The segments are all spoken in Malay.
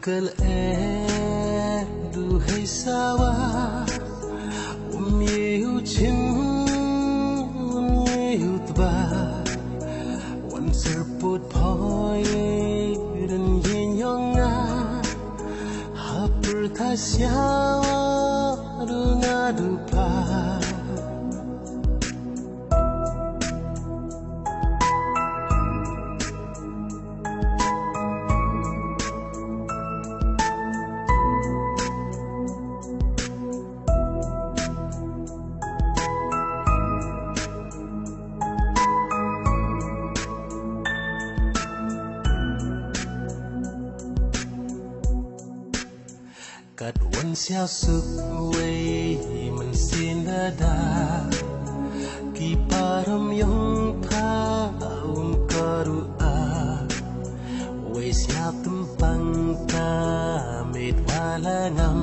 Kel duhai sawa Umyehu chin Umyehu tba Wan serput poi Dan yinyonga Hapur tasyawa Dunga dupa Cắt wan xiao suk wei man sin da da Ki param yong pa karu a Wei xiao tumpang ta met wala ngam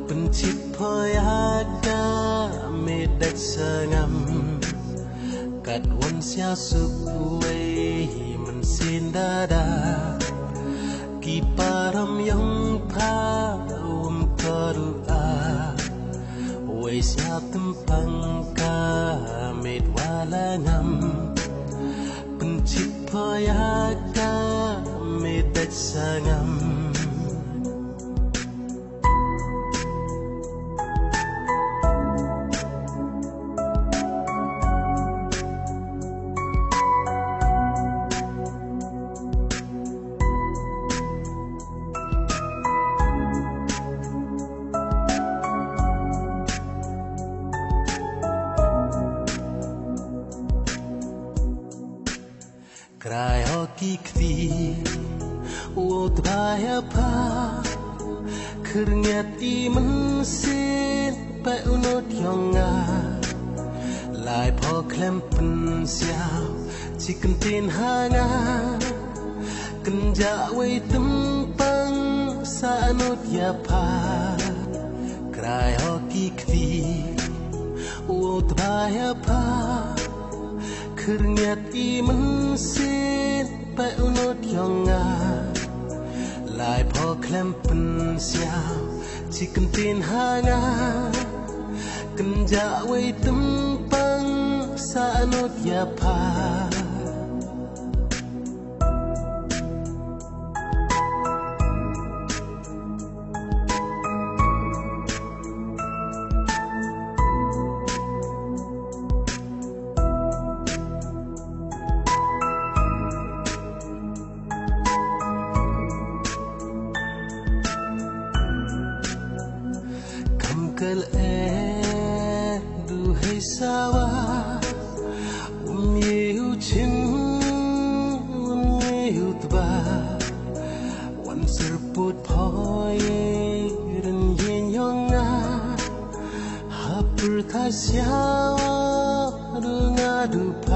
Pencit poyada met dak sangam Cắt wan xiao suk wei man sin da da Ki param yong pa karu a Wei xiao tumpang ka met wala ngam Pencit poyaka met dak sangam Cry hoki kti Wot baya pa Keringat i mensin Pai unot yonga Lai po klem pen siao Chicken tin hanga Kenja wei tempang Sa anot ya pa Cry hoki kti Wot baya pa Keringat i mensin Pai unot yonga Lai po klem pen siao Chicken tin hanga Kenja wei tempang Sa anot ya pa Kel duhai sawa Umyehu chin Umyehu tba Wan serput poi Dan yinyonga Hapur tasyawa Dunga dupa